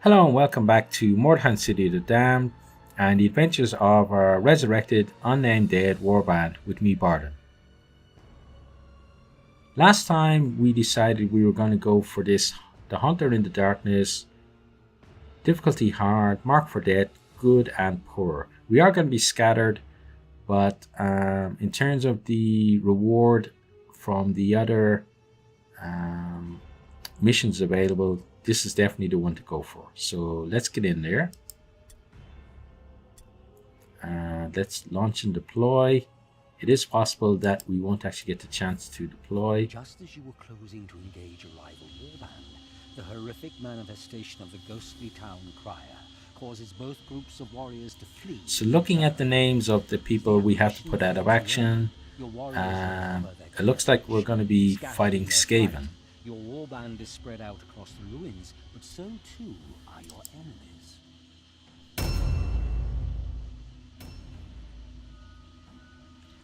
Hello and welcome back to Mordheim City of the Damned and the adventures of our resurrected, unnamed dead warband with me, Barden. Last time we decided we were going to go for this The Hunter in the Darkness, difficulty hard, mark for death, good and poor. We are going to be scattered, but in terms of the reward from the other missions available, this is definitely the one to go for. So let's get in there. Let's launch and deploy. It is possible that we won't actually get the chance to deploy. Just as you were closing to engage a rival warband, the horrific manifestation of the ghostly town crier causes both groups of warriors to flee. So looking at the names of the people we have to put out of action, it looks like we're going to be fighting Skaven. Your warband is spread out across the ruins, but so too are your enemies.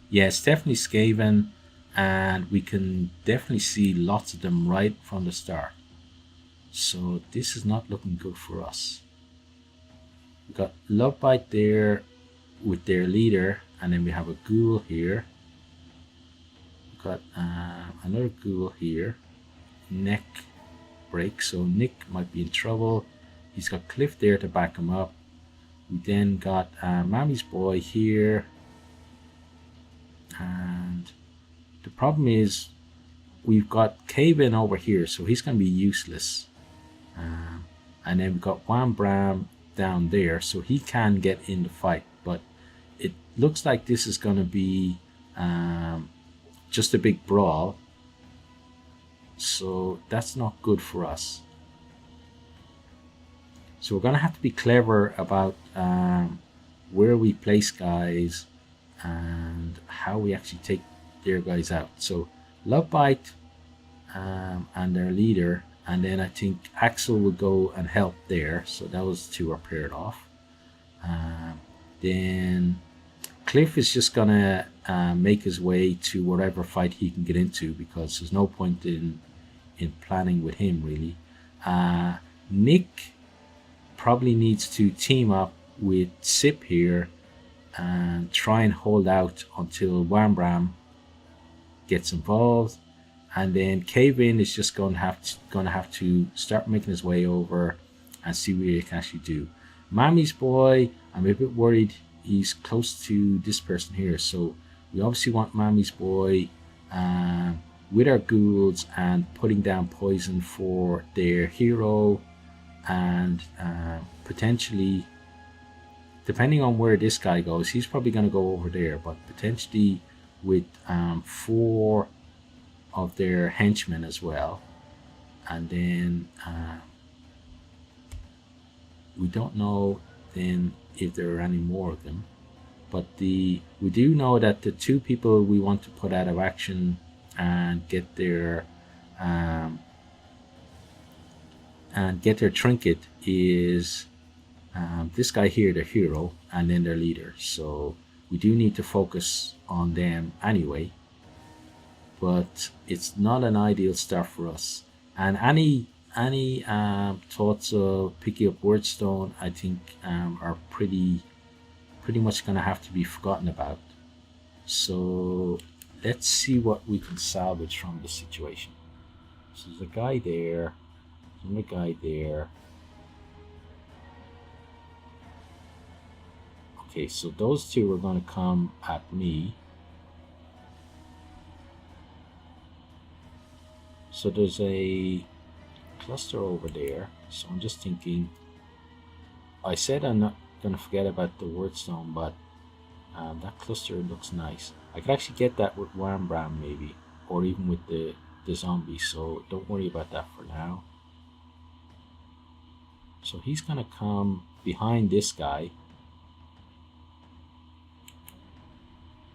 Yes, definitely Skaven, and we can definitely see lots of them right from the start. So this is not looking good for us. We've got Lovebite there with their leader, and then we have a ghoul here. We've got another ghoul here. Neck break, so Nick might be in trouble. He's got Cliff there to back him up. We then got Mammy's boy here. And the problem is we've got Cave-In over here, so he's going to be useless. And then we've got Wham Bram down there, so he can get in the fight. But it looks like this is going to be just a big brawl. So that's not good for us. So we're going to have to be clever about where we place guys and how we actually take their guys out. So Lovebite and their leader, and then I think Axel will go and help there. So those two are paired off. Then Cliff is just gonna make his way to whatever fight he can get into, because there's no point in planning with him really. Nick probably needs to team up with Sip here and try and hold out until Wham gets involved, and then Cave-In is just going to have to start making his way over and see what he can actually do. Mammy's boy, I'm a bit worried he's close to this person here, so we obviously want Mammy's boy with our ghouls and putting down poison for their hero, and potentially, depending on where this guy goes, he's probably going to go over there, but potentially with 4 of their henchmen as well. And then we don't know then if there are any more of them. But we do know that the 2 people we want to put out of action and get their trinket is this guy here, the hero, and then their leader. So we do need to focus on them anyway, but it's not an ideal start for us. And any thoughts of picking up Wordstone, I think are pretty much going to have to be forgotten about. So let's see what we can salvage from this situation. So there's a guy there, another guy there. Okay, so those 2 are going to come at me. So there's a cluster over there. So I'm just thinking, I said I'm not going to forget about the Wordstone, but that cluster looks nice. I could actually get that with Wham Bram maybe, or even with the zombie, so don't worry about that for now. So he's going to come behind this guy.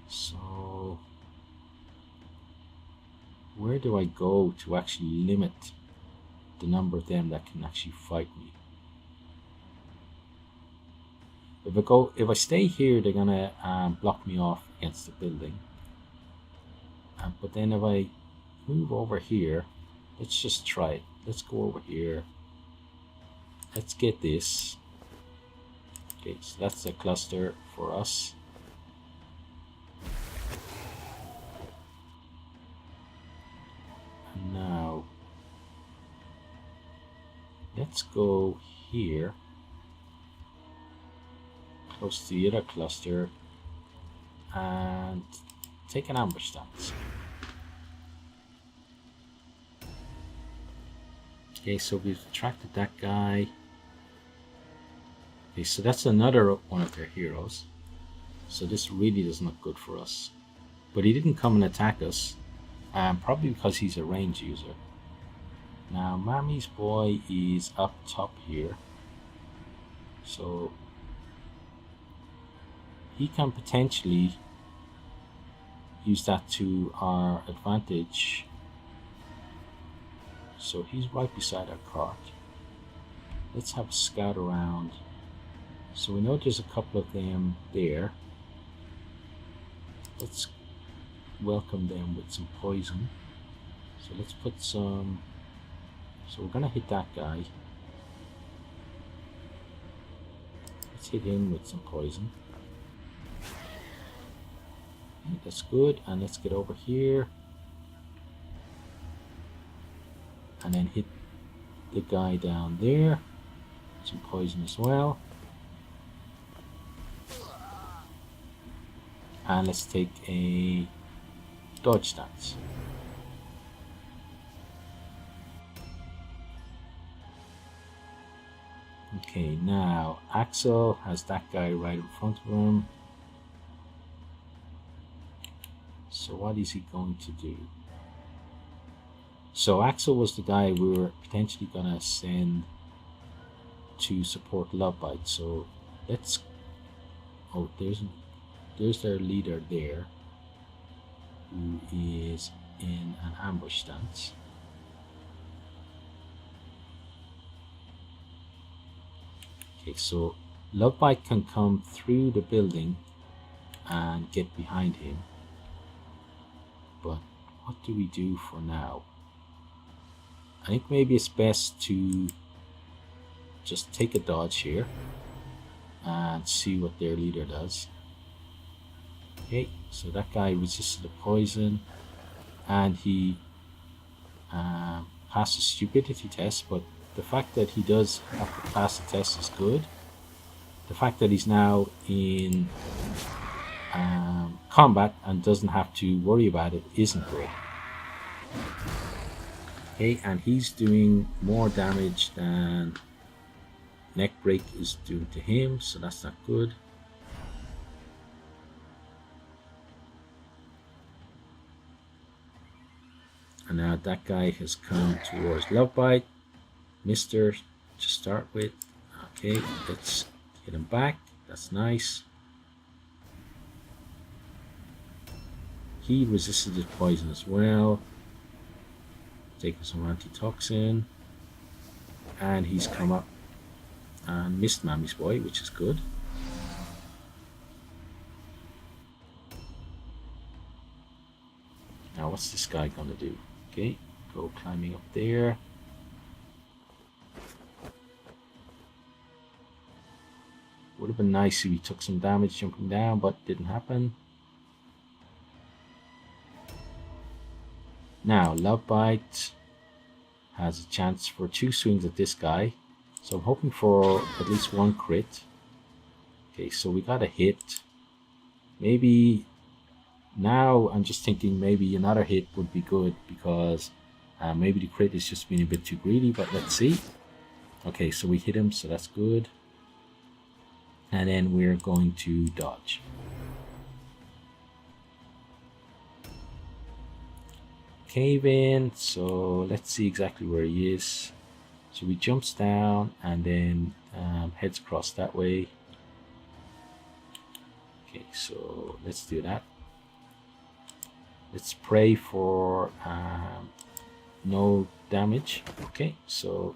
So where do I go to actually limit the number of them that can actually fight me? If I stay here, they're gonna block me off against the building. But then if I move over here, let's just try it. Let's go over here let's get this. Okay, so that's a cluster for us. And now let's go here, close to the other cluster, and take an ambush stance. Okay, so we've attracted that guy. Okay, so that's another one of their heroes. So this really does not good for us. But he didn't come and attack us, probably because he's a range user. Now, Mammy's boy is up top here. So he can potentially use that to our advantage. So he's right beside our cart. Let's have a scout around. So we know there's a couple of them there. Let's welcome them with some poison. So let's put some... So we're gonna hit that guy. Let's hit him with some poison. Okay, that's good. And let's get over here. And then hit the guy down there. Some poison as well. And let's take a dodge stance. Okay, now Axel has that guy right in front of him. So what is he going to do? So Axel was the guy we were potentially gonna send to support Lovebite. So let's... Oh, there's their leader there, who is in an ambush stance. Okay, so Lovebite can come through the building and get behind him. But what do we do for now? I think maybe it's best to just take a dodge here and see what their leader does. Okay, so that guy resisted the poison and he passed the stupidity test, but the fact that he does have to pass the test is good. The fact that he's now in combat and doesn't have to worry about it isn't good. Okay, and he's doing more damage than Neckbreak is doing to him, so that's not good. And now that guy has come towards Lovebite. Mister to start with. Okay, let's hit him back. That's nice. He resisted the poison as well. Taking some antitoxin. And he's come up and missed Mammy's boy, which is good. Now what's this guy gonna do? Okay, go climbing up there. Would have been nice if he took some damage jumping down, but didn't happen. Now, Lovebite has a chance for 2 swings at this guy. So I'm hoping for at least 1 crit. Okay, so we got a hit. Maybe now I'm just thinking maybe another hit would be good because maybe the crit is just being a bit too greedy, but let's see. Okay, so we hit him, so that's good. And then we're going to dodge. Cave in, so let's see exactly where he is. So he jumps down and then heads across that way. Okay, so let's do that. Let's pray for no damage. Okay, so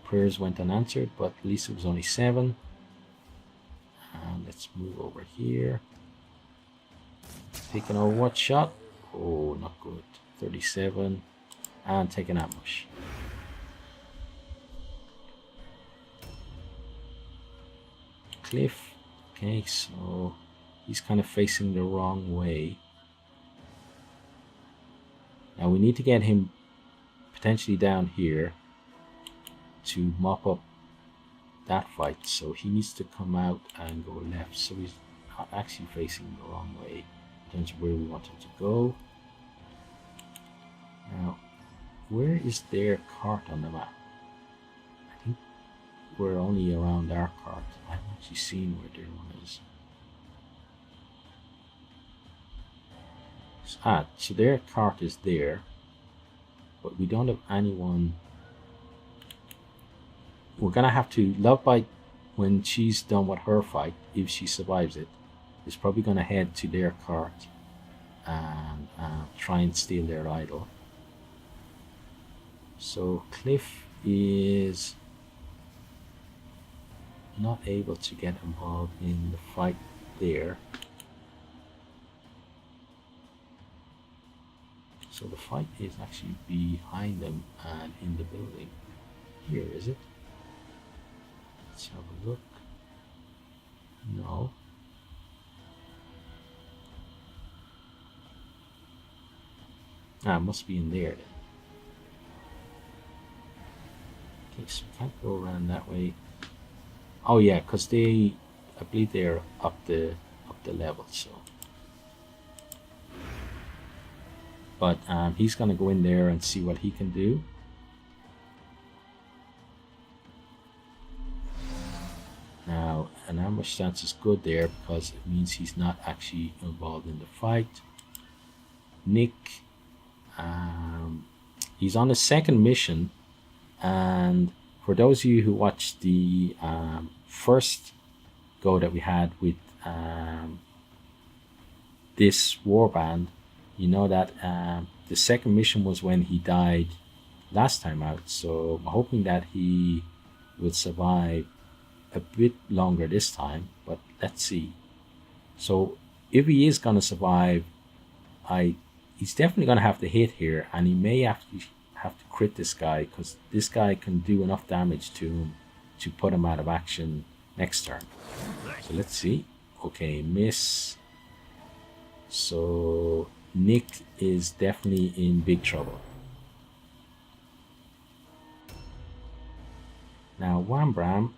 prayers went unanswered, but at least it was only 7. Let's move over here. Take an Overwatch shot. Oh, not good. 37. And take an ambush. cliff. Okay, so he's kind of facing the wrong way. Now we need to get him potentially down here to mop up that fight. So he needs to come out and go left. So he's actually facing the wrong way in terms of where we want him to go. Now, where is their cart on the map? I think we're only around our cart. I haven't actually seen where their one is. So their cart is there, but we don't have anyone. We're gonna have to, Lovebite, when she's done with her fight, if she survives it, is probably gonna head to their cart and try and steal their idol. So Cliff is not able to get involved in the fight there. So the fight is actually behind them and in the building. Here, is it? Let's have a look. No. It must be in there then. Okay, so we can't go around that way. Oh yeah, because I believe they're up the level, so. But he's gonna go in there and see what he can do. Now, an ambush stance is good there because it means he's not actually involved in the fight. Nick, he's on his second mission, and for those of you who watched the first go that we had with this warband, you know that the second mission was when he died last time out, so I'm hoping that he will survive a bit longer this time, but let's see. So if he is going to survive, he's definitely going to have to hit here, and he may have to crit this guy, because this guy can do enough damage to him to put him out of action next turn. So let's see. Okay, miss. So Nick is definitely in big trouble. Now Wham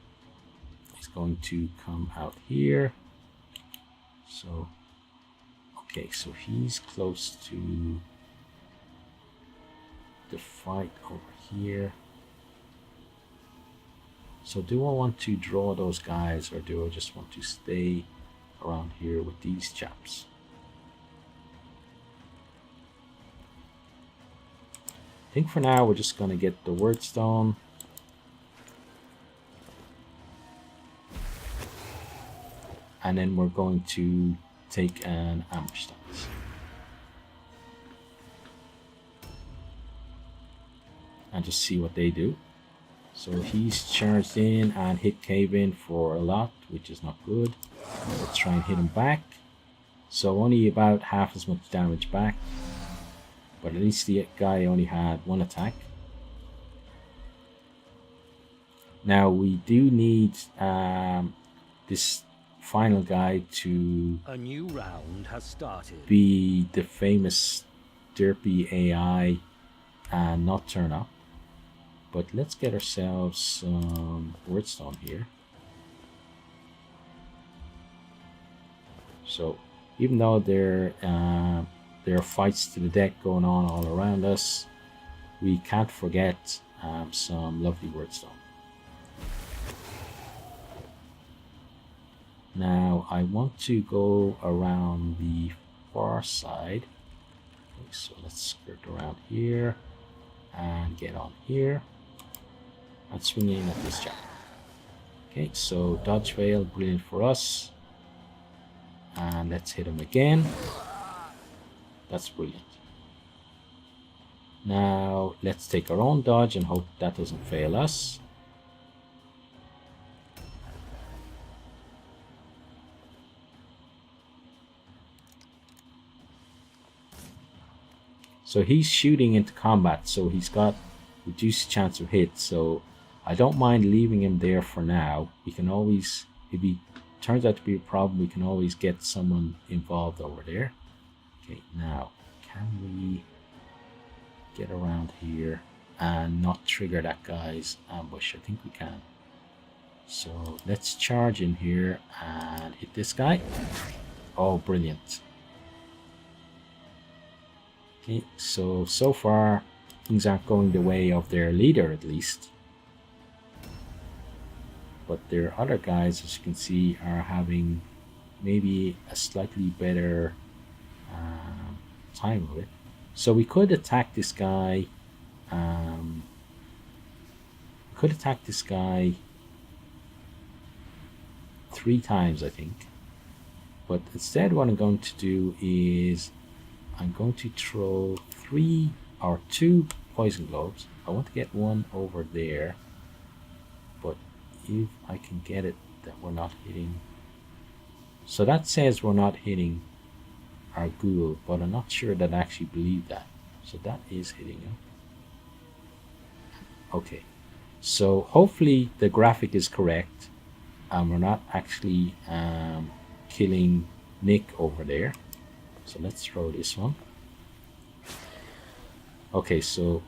is going to come out here. So okay, so he's close to the fight over here. So do I want to draw those guys, or do I just want to stay around here with these chaps? I think for now we're just going to get the word stone. And then we're going to take an ambush stance. And just see what they do. So he's charged in and hit Cave in for a lot, which is not good. Let's try and hit him back. So only about half as much damage back. But at least the guy only had one attack. Now we do need this final guy to a new round has started. Be the famous derpy AI and not turn up. But let's get ourselves some wordstone here. So even though there are fights to the death going on all around us, we can't forget some lovely wordstone. Now I want to go around the far side. Okay, so let's skirt around here and get on here and swing in at this chap. Okay, so dodge fail, brilliant for us. And let's hit him again. That's brilliant. Now let's take our own dodge and hope that doesn't fail us. So he's shooting into combat, so he's got reduced chance of hit. So I don't mind leaving him there for now. We can always If he turns out to be a problem, we can always get someone involved over there. Okay, now, can we get around here and not trigger that guy's ambush? I think we can. So let's charge in here and hit this guy. Oh, brilliant. Okay, so far things aren't going the way of their leader, at least. But their other guys, as you can see, are having maybe a slightly better time of it. So we could attack this guy. We could attack this guy 3 times, I think. But instead, what I'm going to do is I'm going to throw 3 or 2 poison globes. I want to get one over there, but if I can get it that we're not hitting. So that says we're not hitting our ghoul, but I'm not sure that I actually believe that. So that is hitting him. Okay, so hopefully the graphic is correct and we're not actually killing Nick over there. So let's throw this one. Okay, so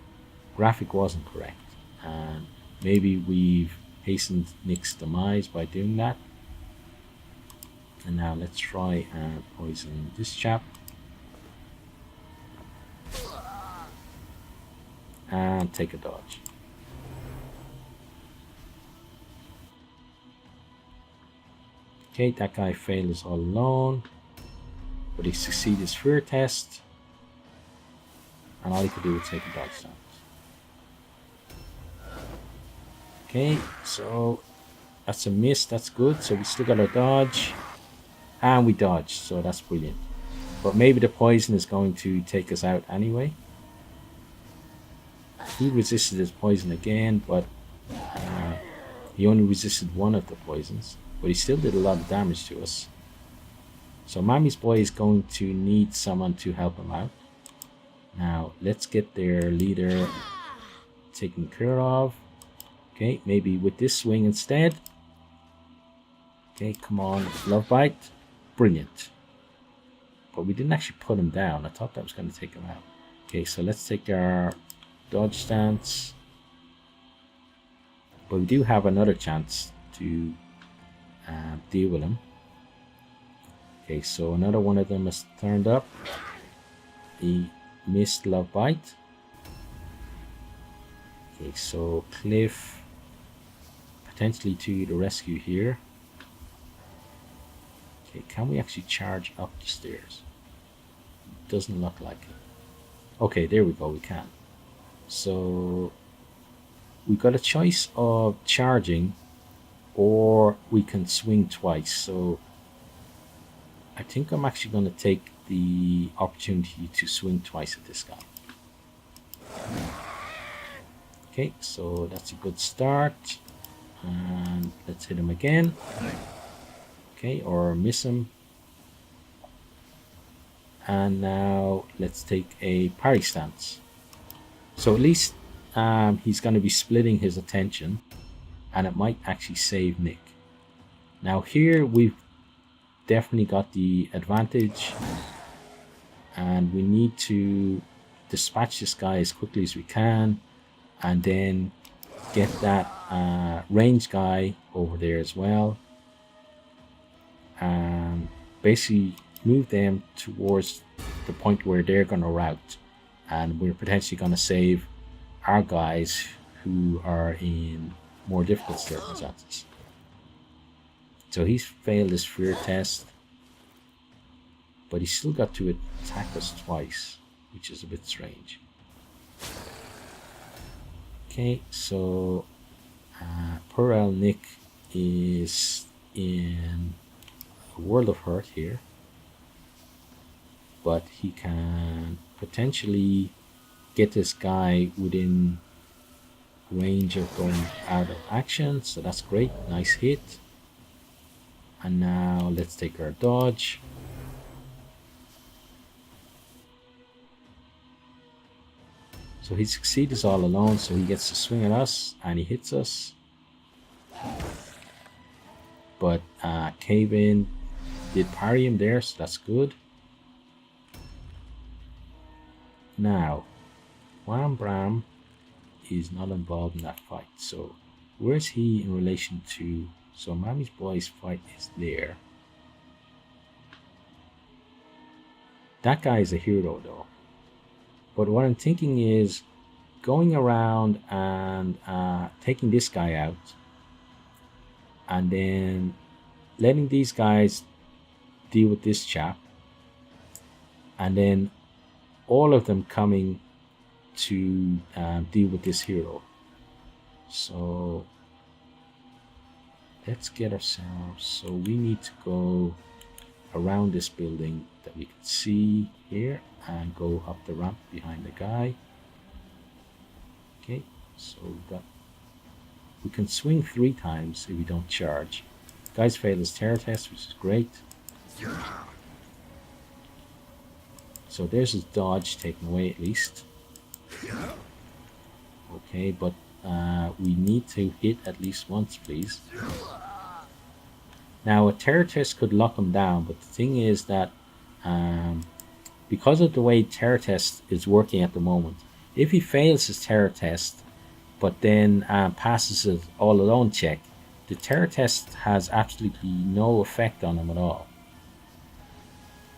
graphic wasn't correct, and maybe we've hastened Nick's demise by doing that. And now let's try and poison this chap. And take a dodge. Okay, that guy fails all alone, but he succeeded his fear test, and all he could do was take a dodge stance. Okay, so that's a miss, that's good. So we still got our dodge, and we dodged, so that's brilliant. But maybe the poison is going to take us out anyway. He resisted his poison again, but he only resisted one of the poisons. But he still did a lot of damage to us. So Mommy's boy is going to need someone to help him out. Now, let's get their leader taken care of. Okay, maybe with this swing instead. Okay, come on, love bite. Brilliant. But we didn't actually put him down. I thought that was going to take him out. Okay, so let's take our dodge stance. But we do have another chance to deal with him. Okay, so another one of them has turned up. He missed love bite. Okay, so Cliff potentially to the rescue here. Okay, can we actually charge up the stairs? Doesn't look like it. Okay, there we go, we can. So we got a choice of charging, or we can swing twice. So I think I'm actually going to take the opportunity to swing twice at this guy. Okay, so that's a good start. And let's hit him again. Okay, or miss him. And now let's take a parry stance. So at least he's going to be splitting his attention, and it might actually save Nick. Now here we've definitely got the advantage, and we need to dispatch this guy as quickly as we can, and then get that ranged guy over there as well, and basically move them towards the point where they're going to rout, and we're potentially going to save our guys who are in more difficult circumstances. So he's failed his fear test, but he's still got to attack us twice, which is a bit strange. Okay, so poor old Nick is in a world of hurt here, but he can potentially get this guy within range of going out of action, so that's great. Nice hit. And now let's take our dodge. So he succeeds all alone, so he gets to swing at us and he hits us. but Cave In did parry him there, so that's good. Now, Wham Bram is not involved in that fight, so where's he in relation to? So Mommy's Boy's fight is there. That guy is a hero though. But what I'm thinking is going around and taking this guy out, and then letting these guys deal with this chap, and then all of them coming to deal with this hero. So let's get ourselves, so we need to go around this building that we can see here and go up the ramp behind the guy. Okay, so we can swing 3 times if we don't charge. Guys failed his terror test, which is great. So there's his dodge taken away at least. Okay, but we need to hit at least once, please. Now a terror test could lock him down, but the thing is that because of the way terror test is working at the moment, if he fails his terror test but then passes it all alone check, the terror test has absolutely no effect on him at all.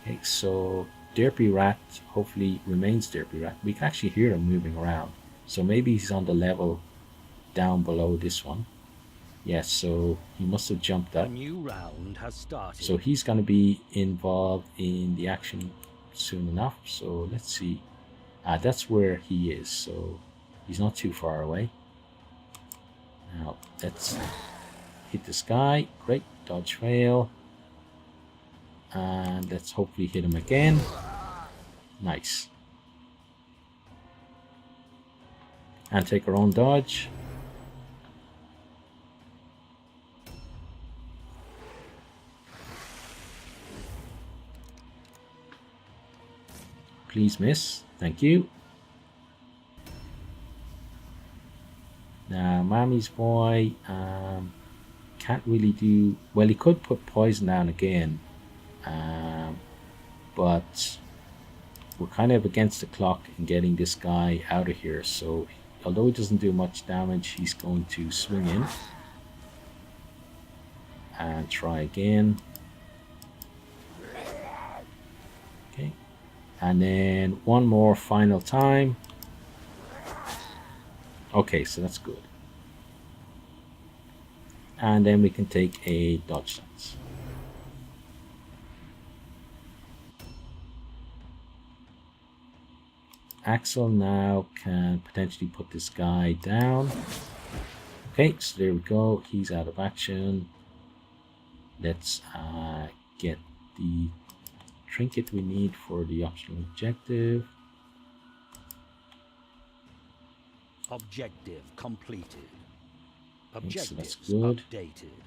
Okay, so Derpy Rat hopefully remains Derpy Rat. We can actually hear him moving around, so maybe he's on the level down below this one. Yes, so he must have jumped up. A new round has started. So he's going to be involved in the action soon enough. So let's see. That's where he is. So he's not too far away. Now let's hit this guy. Great. Dodge fail. And let's hopefully hit him again. Nice. And take our own dodge. Please miss. Thank you. Now, Mommy's Boy can't really do... Well, he could put poison down again. But we're kind of against the clock in getting this guy out of here. So, although he doesn't do much damage, he's going to swing in. And try again. Okay. And then one more final time. Okay, so that's good. And then we can take a dodge stance. Axel now can potentially put this guy down. Okay, so there we go. He's out of action. Let's get the trinket we need for the optional objective. Objective completed. Okay, so that's Objectives good. updated.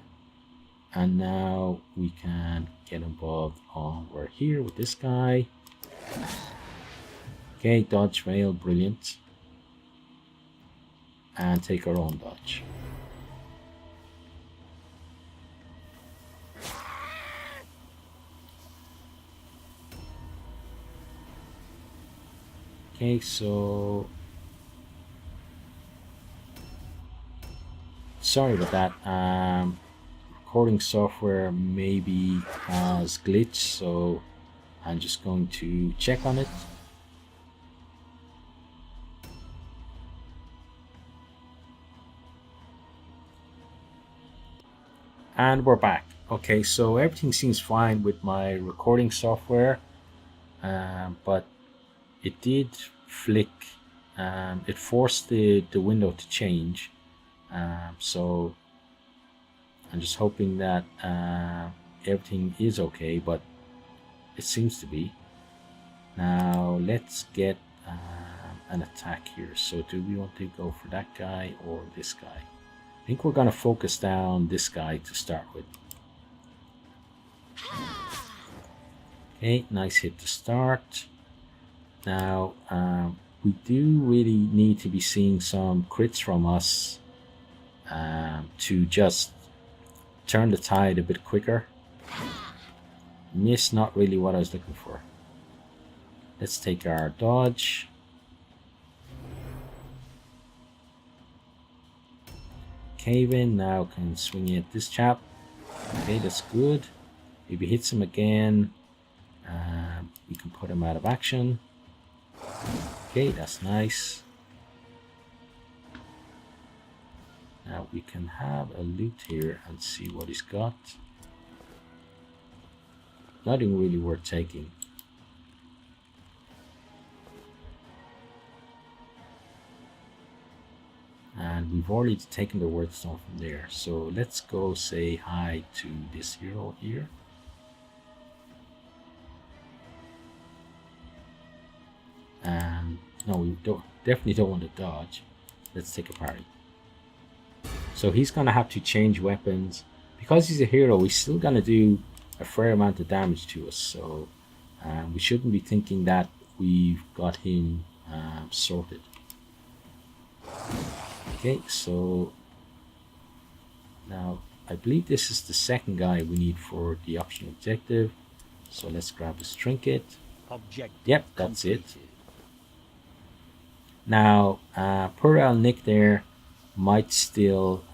And now we can get involved on, we're here with this guy. Okay, dodge fail, brilliant. And take our own dodge. Okay, so sorry about that. Recording software maybe has glitched, so I'm just going to check on it. And we're back. Okay, so everything seems fine with my recording software, but it did flick. It forced the window to change. So I'm just hoping that everything is okay, but it seems to be. Now let's get an attack here. So do we want to go for that guy or this guy? I think we're going to focus down this guy to start with. Okay, nice hit to start. Now we do really need to be seeing some crits from us to just turn the tide a bit quicker. Miss, not really what I was looking for. Let's take our dodge. Cave in, now can swing at this chap. Okay, that's good. If he hits him again, we can put him out of action. Okay, that's nice. Now we can have a loot here and see what he's got. Nothing really worth taking. And we've already taken the word stone from there. So let's go say hi to this hero here. And no, we definitely don't want to dodge. Let's take a parry. So he's gonna have to change weapons. Because he's a hero, he's still gonna do a fair amount of damage to us. So we shouldn't be thinking that we've got him sorted. Okay, so now I believe this is the second guy we need for the optional objective. So let's grab this trinket. Yep, that's it. Now, poor old Nick there might still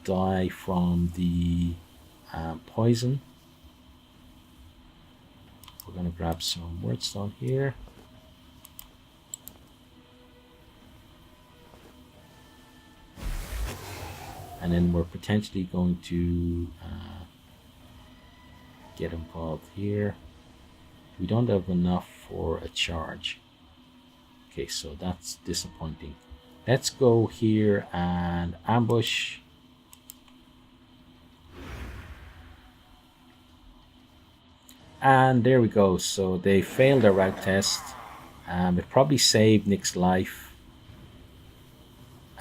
die from the poison. We're going to grab some wordstone here. And then we're potentially going to get involved here. We don't have enough for a charge. Okay, so that's disappointing. Let's go here and ambush. And there we go. So they failed their route test. It probably saved Nick's life.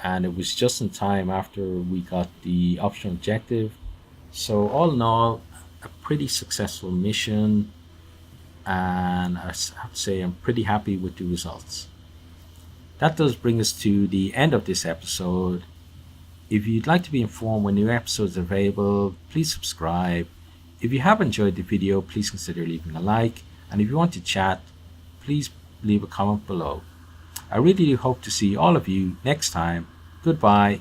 And it was just in time after we got the optional objective. So all in all, a pretty successful mission. And I have to say I'm pretty happy with the results. That does bring us to the end of this episode. If you'd like to be informed when new episodes are available, please subscribe. If you have enjoyed the video, please consider leaving a like. And if you want to chat, please leave a comment below. I really do hope to see all of you next time. Goodbye.